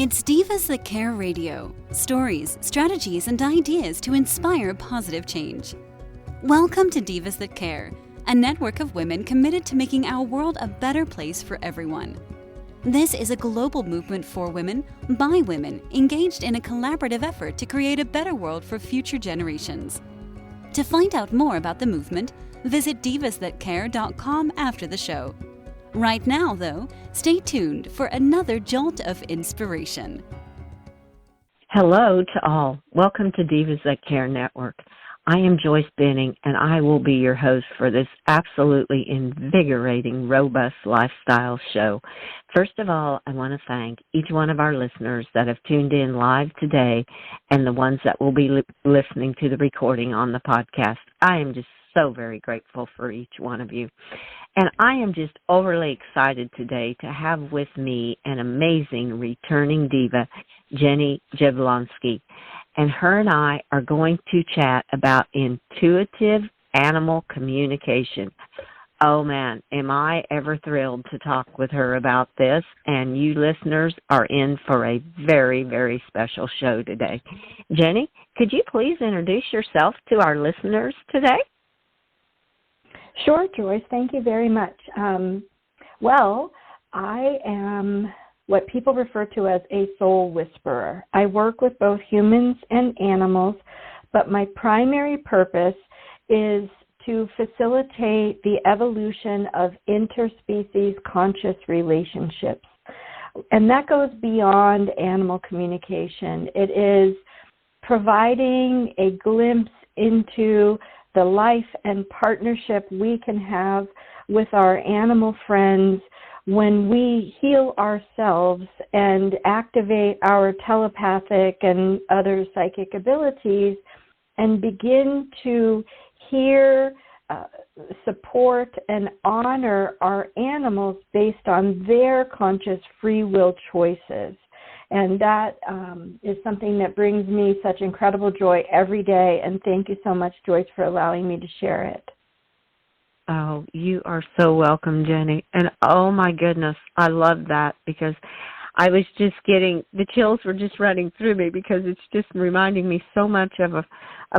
It's Divas That Care Radio. Stories, strategies, and ideas to inspire positive change. Welcome to Divas That Care, a network of women committed to making our world a better place for everyone. This is a global movement for women, by women, engaged in a collaborative effort to create a better world for future generations. To find out more about the movement, visit divasthatcare.com after the show. Right now, though, stay tuned for another jolt of inspiration. Hello to all. Welcome to Divas That Care Network. I am Joyce Benning, and I will be your host for this absolutely invigorating, robust lifestyle show. First of all, I want to thank each one of our listeners that have tuned in live today and the ones that will be listening to the recording on the podcast. I am just so very grateful for each one of you. And I am just overly excited today to have with me an amazing returning diva, Ginny Jablonski. And her and I are going to chat about intuitive animal communication. Oh man, am I ever thrilled to talk with her about this. And you listeners are in for a very, very special show today. Ginny, could you please introduce yourself to our listeners today? Sure, Joyce. Thank you very much. I am what people refer to as a soul whisperer. I work with both humans and animals, but my primary purpose is to facilitate the evolution of interspecies conscious relationships. And that goes beyond animal communication. It is providing a glimpse into the life and partnership we can have with our animal friends when we heal ourselves and activate our telepathic and other psychic abilities and begin to hear, support, and honor our animals based on their conscious free will choices. And that is something that brings me such incredible joy every day. And thank you so much, Joyce, for allowing me to share it. Oh, you are so welcome, Ginny. And oh my goodness, I love that because I was just getting, the chills were just running through me because it's just reminding me so much of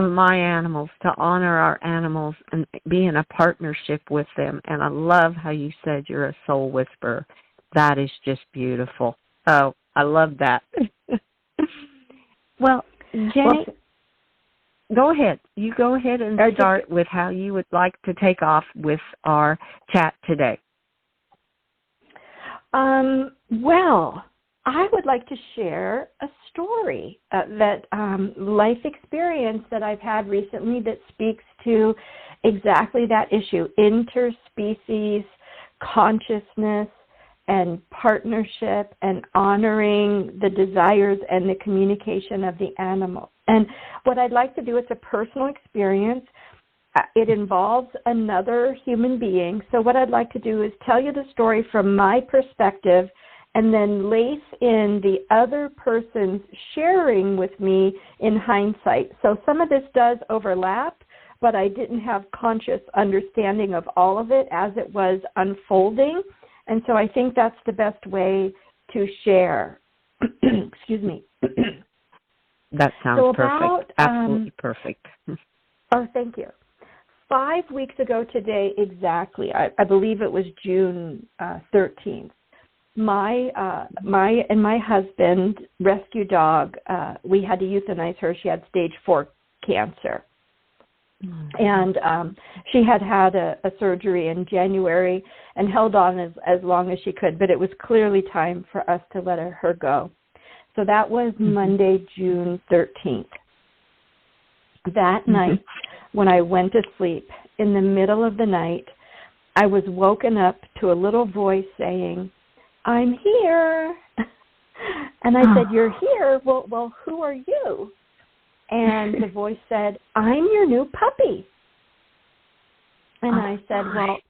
my animals, to honor our animals and be in a partnership with them. And I love how you said you're a soul whisperer. That is just beautiful. Oh, I love that. Well, Ginny, go ahead. You go ahead and start with how you would like to take off with our chat today. I would like to share a story, that life experience that I've had recently that speaks to exactly that issue, interspecies consciousness and partnership and honoring the desires and the communication of the animal. And what I'd like to do, it's a personal experience. It involves another human being. So what I'd like to do is tell you the story from my perspective and then lace in the other person's sharing with me in hindsight. So some of this does overlap, but I didn't have conscious understanding of all of it as it was unfolding. And so I think that's the best way to share. Excuse me. That sounds perfect. Absolutely perfect. Oh, thank you. 5 weeks ago today exactly, I believe it was June 13th, my husband, rescue dog, we had to euthanize her. She had stage 4 cancer. And she had a surgery in January and held on as long as she could, but it was clearly time for us to let her go. So that was Monday, June 13th. That night, when I went to sleep, in the middle of the night, I was woken up to a little voice saying, "I'm here." And I said, "You're here? Well, who are you?" And the voice said, "I'm your new puppy." And I said, "Well,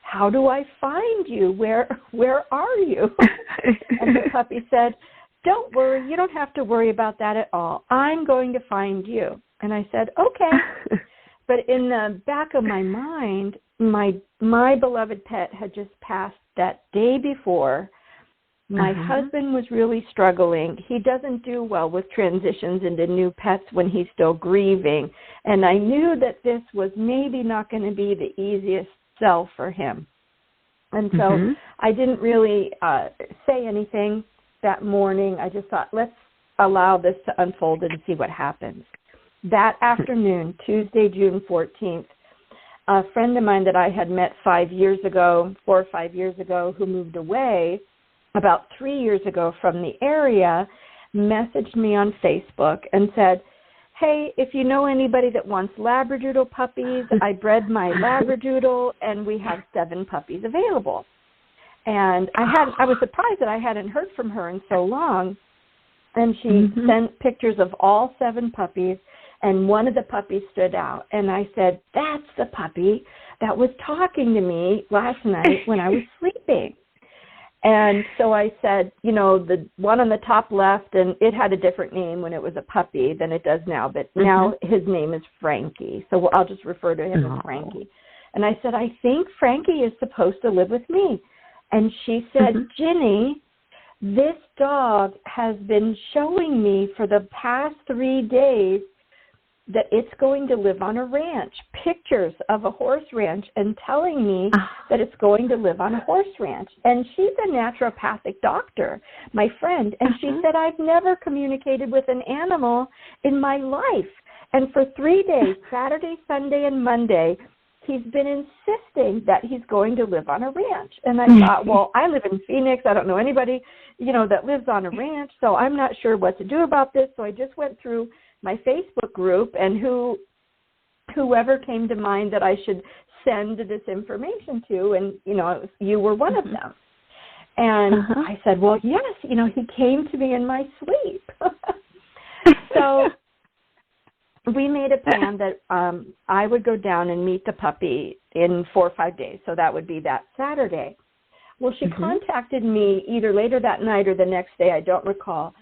how do I find you? Where are you?" And the puppy said, "Don't worry. You don't have to worry about that at all. I'm going to find you." And I said, "Okay." But in the back of my mind, my beloved pet had just passed that day before My husband was really struggling. He doesn't do well with transitions into new pets when he's still grieving. And I knew that this was maybe not going to be the easiest sell for him. And so I didn't really say anything that morning. I just thought, let's allow this to unfold and see what happens. That afternoon, Tuesday, June 14th, a friend of mine that I had met 4 or 5 years ago, who moved away about 3 years ago from the area, messaged me on Facebook and said, hey, if you know anybody that wants Labradoodle puppies, I bred my Labradoodle and we have 7 puppies available. And I was surprised that I hadn't heard from her in so long. And she sent pictures of all 7 puppies, and one of the puppies stood out. And I said, that's the puppy that was talking to me last night when I was sleeping. And so I said, the one on the top left, and it had a different name when it was a puppy than it does now, but now his name is Frankie. So I'll just refer to him as Frankie. And I said, I think Frankie is supposed to live with me. And she said, Ginny, this dog has been showing me for the past 3 days that it's going to live on a ranch, pictures of a horse ranch, and telling me that it's going to live on a horse ranch. And she's a naturopathic doctor, my friend, and she said, I've never communicated with an animal in my life. And for 3 days, Saturday, Sunday, and Monday, he's been insisting that he's going to live on a ranch. And I thought, well, I live in Phoenix. I don't know anybody, that lives on a ranch, so I'm not sure what to do about this. So I just went through my Facebook group, and whoever came to mind that I should send this information to, and, you were one of them. And I said, well, yes, he came to me in my sleep. So we made a plan that I would go down and meet the puppy in 4 or 5 days. So that would be that Saturday. Well, she contacted me either later that night or the next day, I don't recall.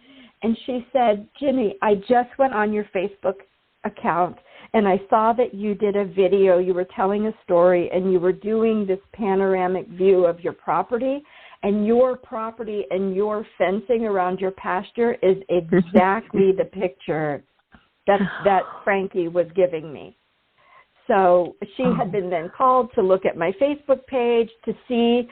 And she said, Ginny, I just went on your Facebook account, and I saw that you did a video. You were telling a story, and you were doing this panoramic view of your property. And your property and your fencing around your pasture is exactly the picture that Frankie was giving me. So she had been then called to look at my Facebook page to see.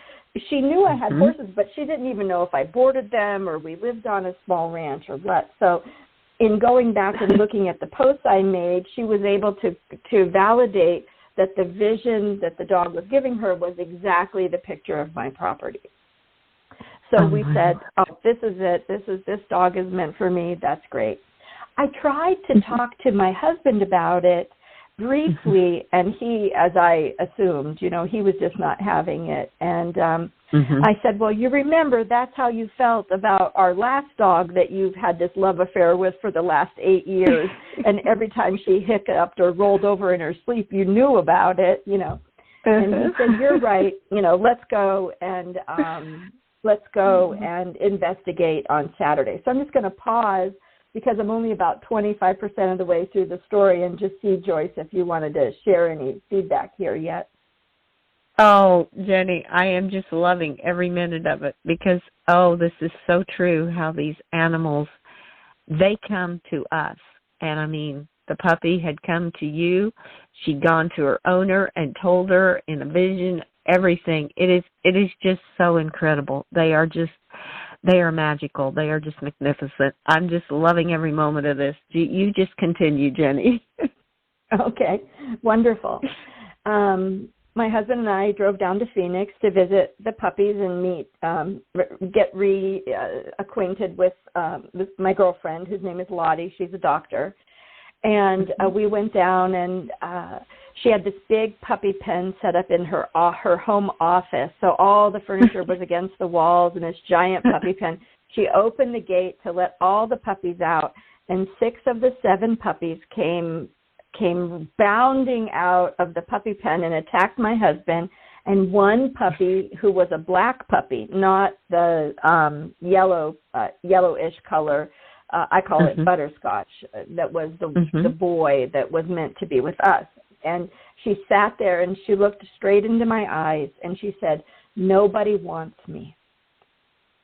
She knew I had horses, but she didn't even know if I boarded them or we lived on a small ranch or what. So in going back and looking at the posts I made, she was able to validate that the vision that the dog was giving her was exactly the picture of my property. So we said, this is it. This dog is meant for me. That's great. I tried to talk to my husband about it briefly, and he, as I assumed, he was just not having it. And I said, well, you remember that's how you felt about our last dog that you've had this love affair with for the last 8 years, and every time she hiccuped or rolled over in her sleep, you knew about it, And he said, you're right, let's go and investigate on Saturday. So I'm just going to pause because I'm only about 25% of the way through the story, and just see, Joyce, if you wanted to share any feedback here yet. Oh, Jenny, I am just loving every minute of it because, this is so true how these animals, they come to us. And, I mean, the puppy had come to you. She'd gone to her owner and told her in a vision everything. It is just so incredible. They are magical. They are just magnificent. I'm just loving every moment of this. You just continue, Jenny. Okay, wonderful. My husband and I drove down to Phoenix to visit the puppies and get reacquainted with my girlfriend, whose name is Lottie. She's a doctor. And we went down, and she had this big puppy pen set up in her home office. So all the furniture was against the walls and this giant puppy pen. She opened the gate to let all the puppies out, and 6 of the 7 puppies came bounding out of the puppy pen and attacked my husband. And one puppy, who was a black puppy, not the yellowish color, I call it butterscotch, that was the boy that was meant to be with us. And she sat there and she looked straight into my eyes and she said, nobody wants me.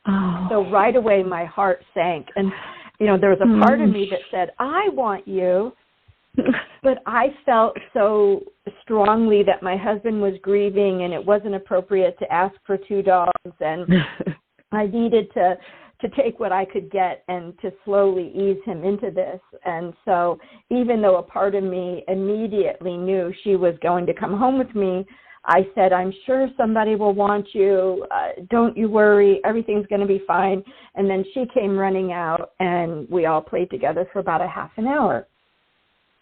Oh. So right away my heart sank. And, there was a part of me that said, I want you. But I felt so strongly that my husband was grieving and it wasn't appropriate to ask for 2 dogs. And I needed to take what I could get and to slowly ease him into this. And so even though a part of me immediately knew she was going to come home with me, I said, I'm sure somebody will want you. Don't you worry. Everything's going to be fine. And then she came running out, and we all played together for about a half an hour.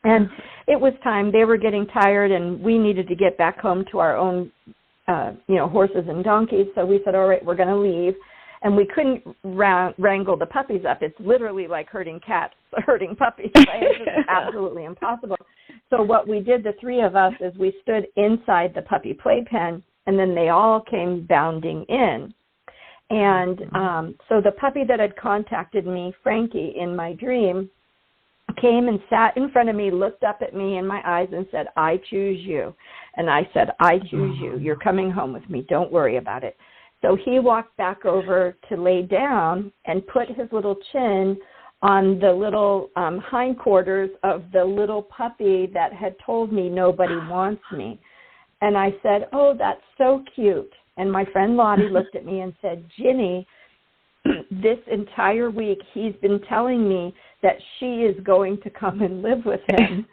And it was time. They were getting tired, and we needed to get back home to our own, horses and donkeys. So we said, all right, we're going to leave. And we couldn't wrangle the puppies up. It's literally like herding puppies. Right? It's absolutely impossible. So what we did, the 3 of us, is we stood inside the puppy playpen, and then they all came bounding in. And so the puppy that had contacted me, Frankie, in my dream, came and sat in front of me, looked up at me in my eyes and said, I choose you. And I said, I choose you. You're coming home with me. Don't worry about it. So he walked back over to lay down and put his little chin on the little hindquarters of the little puppy that had told me nobody wants me. And I said, oh, that's so cute. And my friend Lottie looked at me and said, Ginny, this entire week he's been telling me that she is going to come and live with him.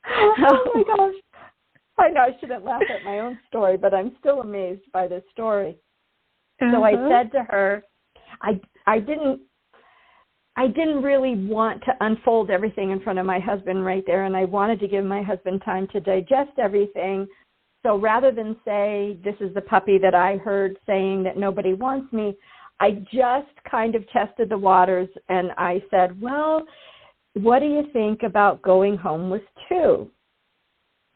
Oh, my gosh. I know I shouldn't laugh at my own story, but I'm still amazed by this story. So I said to her, I didn't really want to unfold everything in front of my husband right there, and I wanted to give my husband time to digest everything. So rather than say, this is the puppy that I heard saying that nobody wants me, I just kind of tested the waters, and I said, well, what do you think about going home with 2?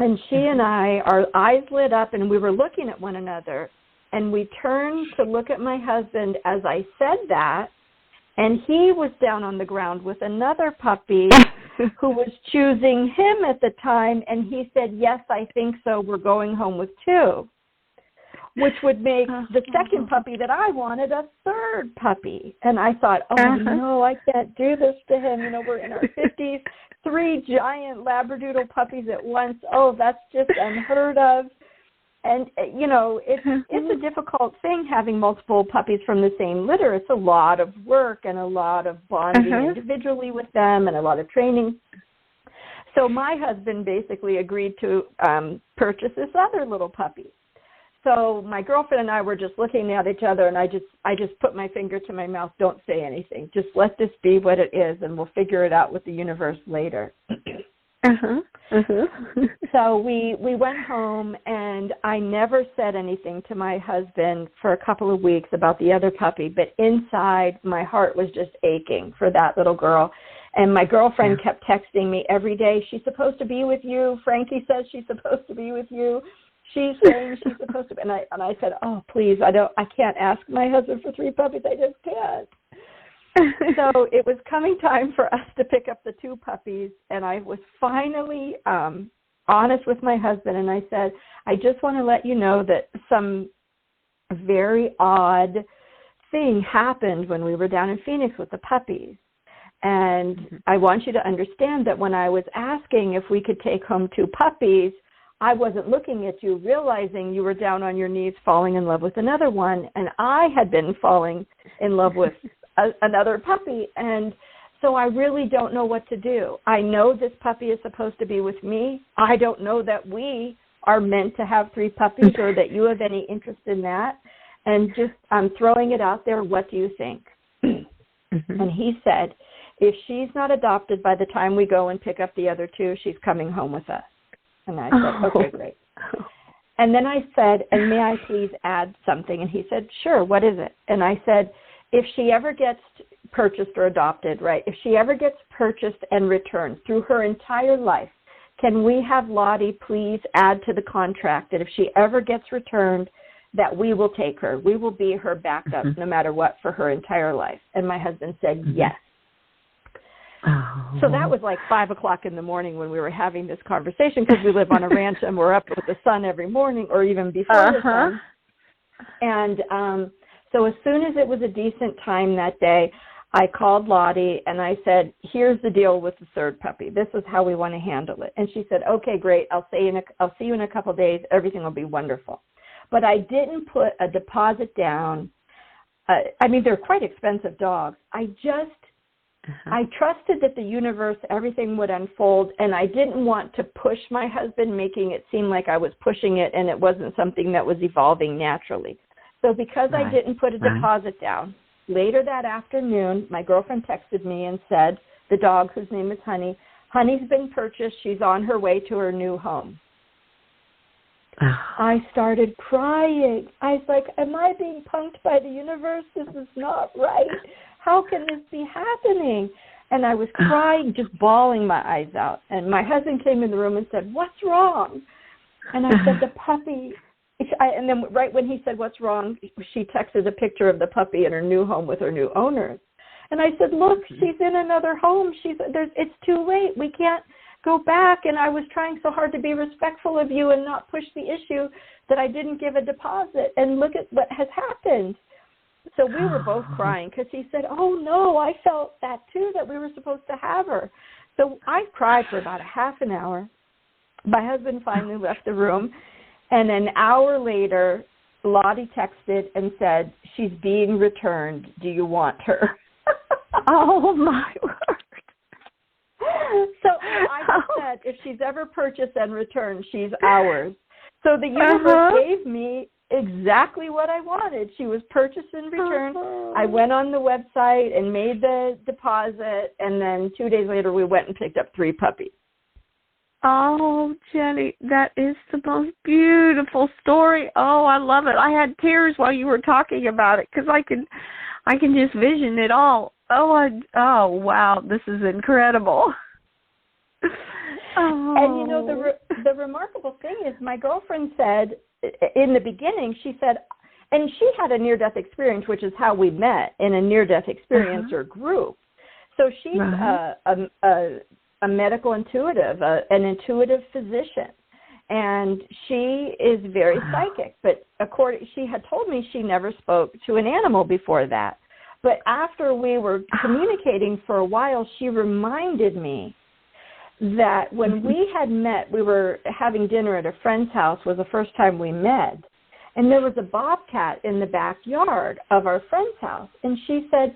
And she and I, our eyes lit up, and we were looking at one another, and we turned to look at my husband as I said that, and he was down on the ground with another puppy who was choosing him at the time, and he said, yes, I think so, we're going home with 2, which would make the second puppy that I wanted a 3rd puppy. And I thought, oh, no, I can't do this to him. We're in our 50s, 3 giant Labradoodle puppies at once. Oh, that's just unheard of. And, it's a difficult thing having multiple puppies from the same litter. It's a lot of work and a lot of bonding individually with them and a lot of training. So my husband basically agreed to purchase this other little puppy. So my girlfriend and I were just looking at each other, and I just put my finger to my mouth. Don't say anything. Just let this be what it is, and we'll figure it out with the universe later. So we went home, and I never said anything to my husband for a couple of weeks about the other puppy, but inside my heart was just aching for that little girl. And my girlfriend kept texting me every day, she's supposed to be with you. Frankie says she's supposed to be with you. She's saying she's supposed to be. And I said, oh, please, I can't ask my husband for 3 puppies. I just can't. So it was coming time for us to pick up the 2 puppies, and I was finally honest with my husband, and I said, I just want to let you know that some very odd thing happened when we were down in Phoenix with the puppies. And I want you to understand that when I was asking if we could take home 2 puppies, I wasn't looking at you, realizing you were down on your knees falling in love with another one, and I had been falling in love with another puppy. And so I really don't know what to do. I know this puppy is supposed to be with me. I don't know that we are meant to have 3 puppies or that you have any interest in that. And just I'm throwing it out there. What do you think? And he said, if she's not adopted by the time we go and pick up the other 2, she's coming home with us. And I said, okay, great. And then I said, and may I please add something? And he said, sure, what is it? And I said, if she ever gets purchased or adopted, right, if she ever gets purchased and returned through her entire life, can we have Lottie please add to the contract that if she ever gets returned, that we will take her. We will be her backup no matter what for her entire life. And my husband said, yes. So that was like 5 o'clock in the morning when we were having this conversation, because we live on a ranch and we're up with the sun every morning or even before the sun. And So as soon as it was a decent time that day, I called Lottie and I said, here's the deal with the third puppy. This is how we want to handle it. And she said, okay, great. I'll see you in a couple of days. Everything will be wonderful. But I didn't put a deposit down. They're quite expensive dogs. I trusted that the universe, everything would unfold, and I didn't want to push my husband, making it seem like I was pushing it and it wasn't something that was evolving naturally. So because I didn't put a deposit down, later that afternoon, my girlfriend texted me and said, the dog, whose name is Honey, Honey's been purchased. She's on her way to her new home. I started crying. I was like, am I being punked by the universe? This is not right. How can this be happening? And I was crying, just bawling my eyes out. And my husband came in the room and said, what's wrong? And I said, the puppy. And then right when he said, what's wrong, she texted a picture of the puppy in her new home with her new owners. And I said, look, she's in another home. It's too late. We can't go back. And I was trying so hard to be respectful of you and not push the issue that I didn't give a deposit. And look at what has happened. So we were both crying because he said, oh, no, I felt that too, that we were supposed to have her. So I cried for about a half an hour. My husband finally left the room. And an hour later, Lottie texted and said, she's being returned. Do you want her? Oh, my word. So I just said, if she's ever purchased and returned, she's ours. So the universe gave me exactly what I wanted. She was purchased and returned. I went on the website and made the deposit, and then 2 days later we went and picked up 3 puppies. Oh, Jenny, that is the most beautiful story. Oh, I love it. I had tears while you were talking about it because I can just vision it all. Oh, wow, this is incredible. And you know, the remarkable thing is, my girlfriend said in the beginning, she said, and she had a near-death experience, which is how we met, in a near-death experiencer group. So she's a medical intuitive, an intuitive physician, and she is very psychic. But she had told me she never spoke to an animal before that. But after we were communicating for a while, she reminded me that when we had met, we were having dinner at a friend's house, was the first time we met, and there was a bobcat in the backyard of our friend's house. And she said,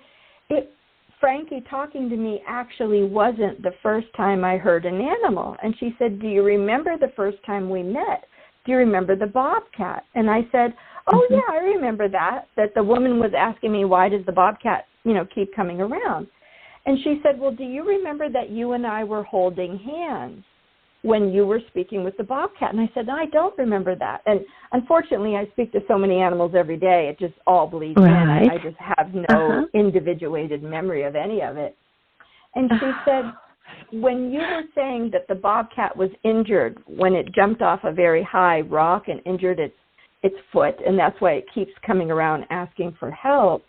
Frankie talking to me actually wasn't the first time I heard an animal. And she said, do you remember the first time we met? Do you remember the bobcat? And I said, oh, yeah, I remember that the woman was asking me, why does the bobcat, keep coming around? And she said, well, do you remember that you and I were holding hands when you were speaking with the bobcat? And I said, no, I don't remember that. And unfortunately, I speak to so many animals every day, it just all bleeds in. I just have no individuated memory of any of it. And she said, when you were saying that the bobcat was injured when it jumped off a very high rock and injured its foot, and that's why it keeps coming around asking for help,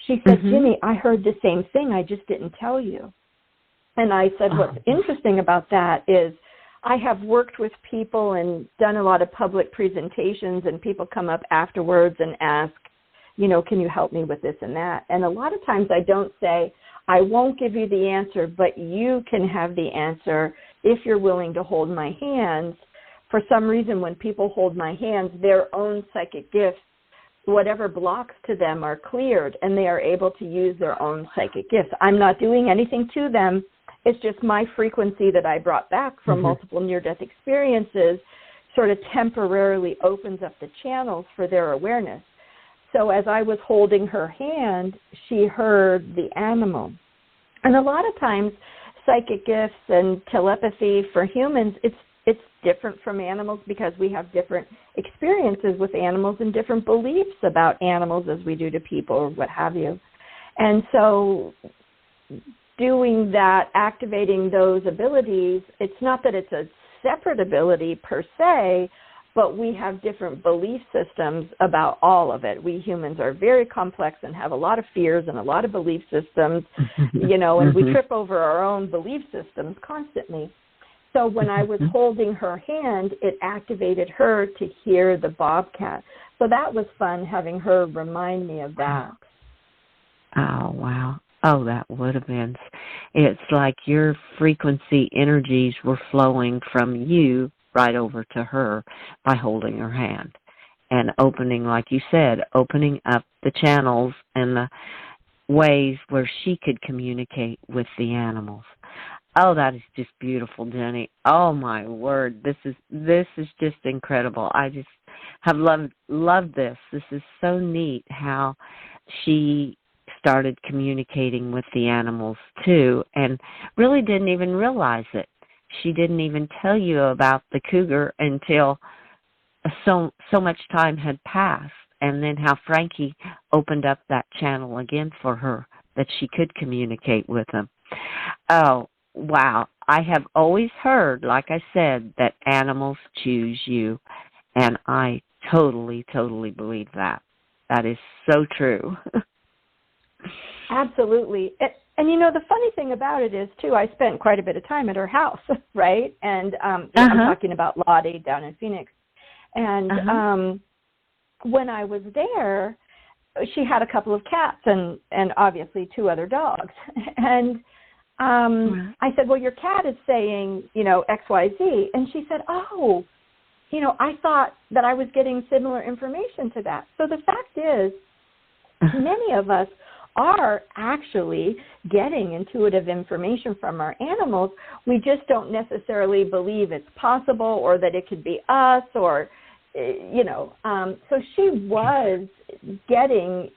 she said, Ginny, I heard the same thing. I just didn't tell you. And I said, what's interesting about that is I have worked with people and done a lot of public presentations, and people come up afterwards and ask, can you help me with this and that? And a lot of times I don't say, I won't give you the answer, but you can have the answer if you're willing to hold my hands. For some reason, when people hold my hands, their own psychic gifts, whatever blocks to them, are cleared, and they are able to use their own psychic gifts. I'm not doing anything to them. It's just my frequency that I brought back from multiple near-death experiences sort of temporarily opens up the channels for their awareness. So as I was holding her hand, she heard the animal. And a lot of times, psychic gifts and telepathy for humans, it's different from animals because we have different experiences with animals and different beliefs about animals as we do to people or what have you. And so doing that, activating those abilities, it's not that it's a separate ability per se, but we have different belief systems about all of it. We humans are very complex and have a lot of fears and a lot of belief systems, and we trip over our own belief systems constantly. So when I was holding her hand, it activated her to hear the bobcat. So that was fun, having her remind me of that. Oh, wow. Oh, that would have been. It's like your frequency energies were flowing from you right over to her by holding her hand and opening, like you said, opening up the channels and the ways where she could communicate with the animals. Oh, that is just beautiful, Jenny. Oh, my word. This is just incredible. I just have loved this. This is so neat how she started communicating with the animals, too, and really didn't even realize it. She didn't even tell you about the cougar until so much time had passed, and then how Frankie opened up that channel again for her, that she could communicate with them. Oh, wow. I have always heard, like I said, that animals choose you, and I totally, totally believe that. That is so true. Absolutely. And the funny thing about it is, too, I spent quite a bit of time at her house, right? And I'm talking about Lottie down in Phoenix. And when I was there, she had a couple of cats and obviously 2 other dogs. And I said, well, your cat is saying, X, Y, Z. And she said, oh, I thought that I was getting similar information to that. So the fact is, many of us are actually getting intuitive information from our animals. We just don't necessarily believe it's possible or that it could be us or, So she was getting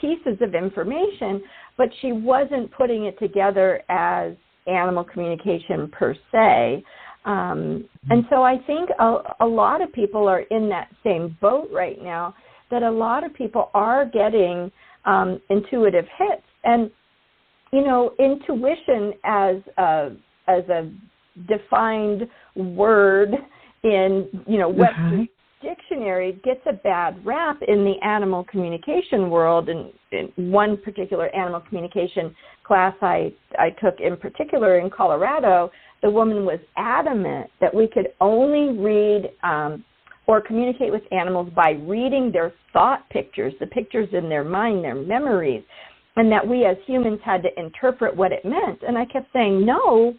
pieces of information, but she wasn't putting it together as animal communication per se. And so I think a lot of people are in that same boat right now, that a lot of people are getting intuitive hits. And, intuition as a defined word in, Webster's dictionary gets a bad rap in the animal communication world. And in one particular animal communication class I took in particular in Colorado, the woman was adamant that we could only read or communicate with animals by reading their thought pictures, the pictures in their mind, their memories, and that we as humans had to interpret what it meant. And I kept saying, no,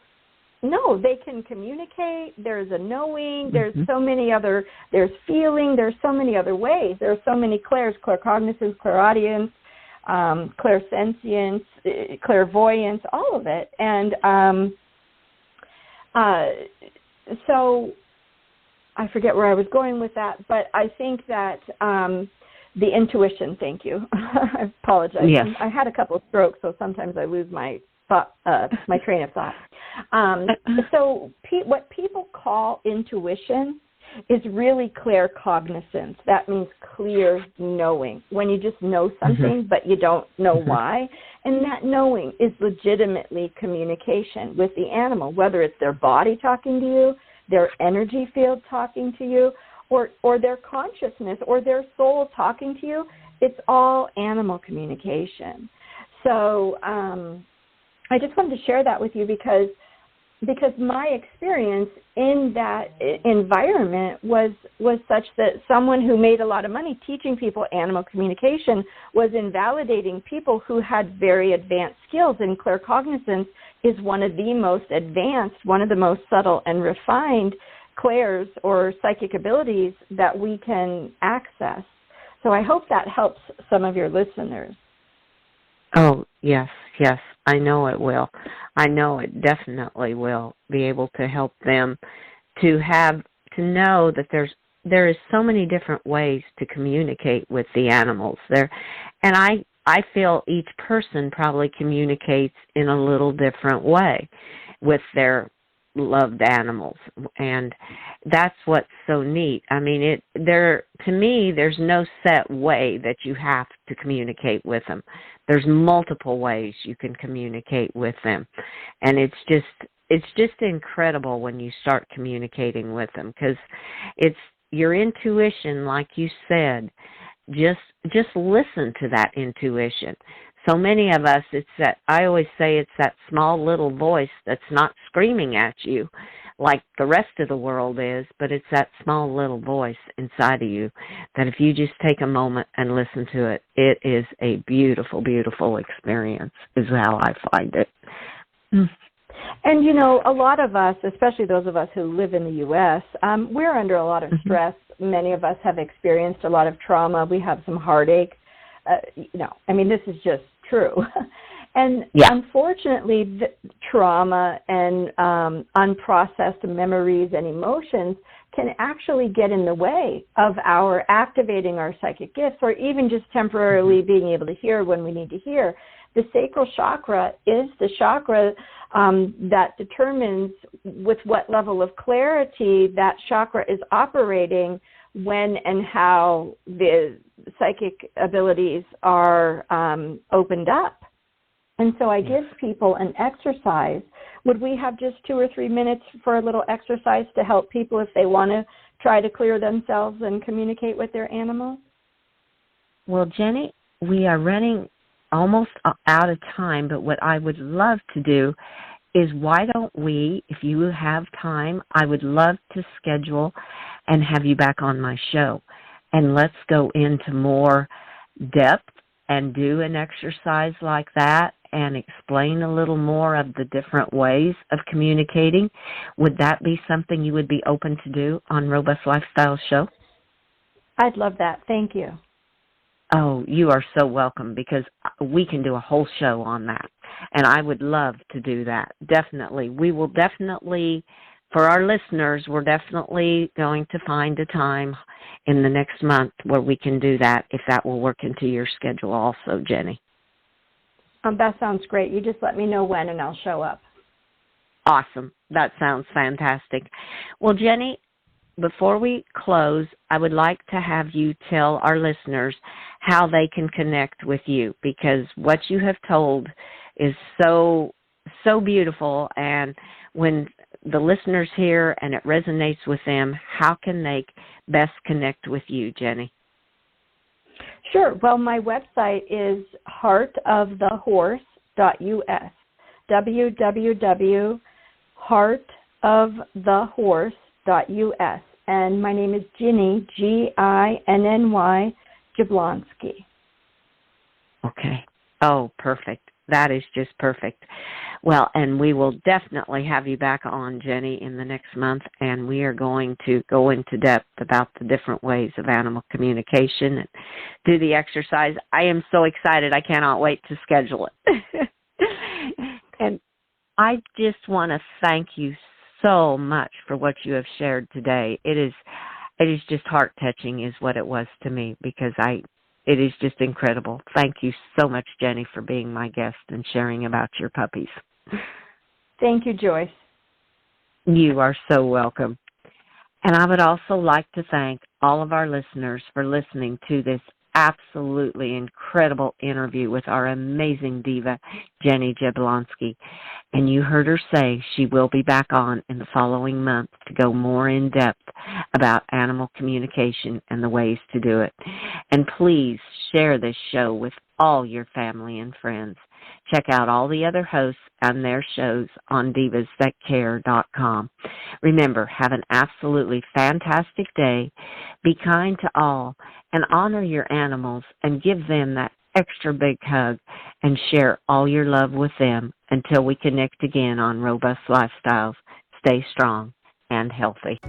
they can communicate. There's a knowing. There's so many other, there's feeling. There's so many other ways. There are so many clairs, claircognizance, clairaudience, clairsentience, clairvoyance, all of it. And so I forget where I was going with that, but I think that the intuition, thank you. I apologize. Yes. I had a couple of strokes, so sometimes I lose my thought, my train of thought. So what people call intuition is really claircognizance. That means clear knowing, when you just know something, but you don't know why. And that knowing is legitimately communication with the animal, whether it's their body talking to you, their energy field talking to you, or their consciousness or their soul talking to you. It's all animal communication. So I just wanted to share that with you because my experience in that environment was such that someone who made a lot of money teaching people animal communication was invalidating people who had very advanced skills. And claircognizance is one of the most advanced, one of the most subtle and refined clairs or psychic abilities that we can access. So I hope that helps some of your listeners. Oh, yes. I know it will. I know it definitely will be able to help them to know that there is so many different ways to communicate with the animals there. And I feel each person probably communicates in a little different way with their loved animals, and that's what's so neat. I mean, to me, there's no set way that you have to communicate with them. There's multiple ways you can communicate with them, and it's just incredible when you start communicating with them, because it's your intuition, like you said. Just listen to that intuition. So many of us, I always say it's that small little voice that's not screaming at you, like the rest of the world is, but it's that small little voice inside of you that if you just take a moment and listen to it, it is a beautiful, beautiful experience, is how I find it. And, a lot of us, especially those of us who live in the U.S., we're under a lot of stress. Many of us have experienced a lot of trauma. We have some heartache. This is just true. And unfortunately, the trauma and unprocessed memories and emotions can actually get in the way of our activating our psychic gifts, or even just temporarily being able to hear when we need to hear. The sacral chakra is the chakra that determines with what level of clarity that chakra is operating when and how the psychic abilities are opened up. And so I give people an exercise. Would we have just 2 or 3 minutes for a little exercise to help people if they want to try to clear themselves and communicate with their animals? Well, Jenny, we are running almost out of time, but what I would love to do is, why don't we, if you have time, I would love to schedule and have you back on my show. And let's go into more depth and do an exercise like that and explain a little more of the different ways of communicating. Would that be something you would be open to do on Robust Lifestyle Show? I'd love that. Thank you. Oh, you are so welcome, because we can do a whole show on that. And I would love to do that. Definitely. We will definitely, for our listeners, we're definitely going to find a time in the next month where we can do that, if that will work into your schedule also, Jenny. That sounds great. You just let me know when and I'll show up. Awesome. That sounds fantastic. Well, Jenny, before we close, I would like to have you tell our listeners how they can connect with you, because what you have told is so beautiful, and when the listeners hear and it resonates with them, how can they best connect with you, Jenny? Sure. Well, my website is heartofthehorse.us, www.heartofthehorse.us. And my name is Ginny, Ginny, Jablonski. Okay. Oh, perfect. That is just perfect. Well, and we will definitely have you back on, Jenny, in the next month, and we are going to go into depth about the different ways of animal communication and do the exercise. I am so excited. I cannot wait to schedule it. And I just want to thank you so much for what you have shared today. It is just heart-touching is what it was to me, because it is just incredible. Thank you so much, Jenny, for being my guest and sharing about your puppies. Thank you, Joyce. You are so welcome. And I would also like to thank all of our listeners for listening to this absolutely incredible interview with our amazing diva, Jenny Jablonski. And you heard her say she will be back on in the following month to go more in depth about animal communication and the ways to do it. And please share this show with all your family and friends. Check out all the other hosts and their shows on divasthatcare.com. Remember, have an absolutely fantastic day. Be kind to all and honor your animals and give them that extra big hug and share all your love with them until we connect again on Robust Lifestyles. Stay strong and healthy.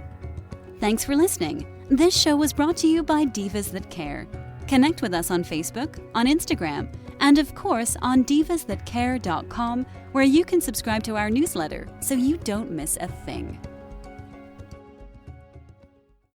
Thanks for listening. This show was brought to you by Divas That Care. Connect with us on Facebook, on Instagram, and of course on divasthatcare.com, where you can subscribe to our newsletter so you don't miss a thing.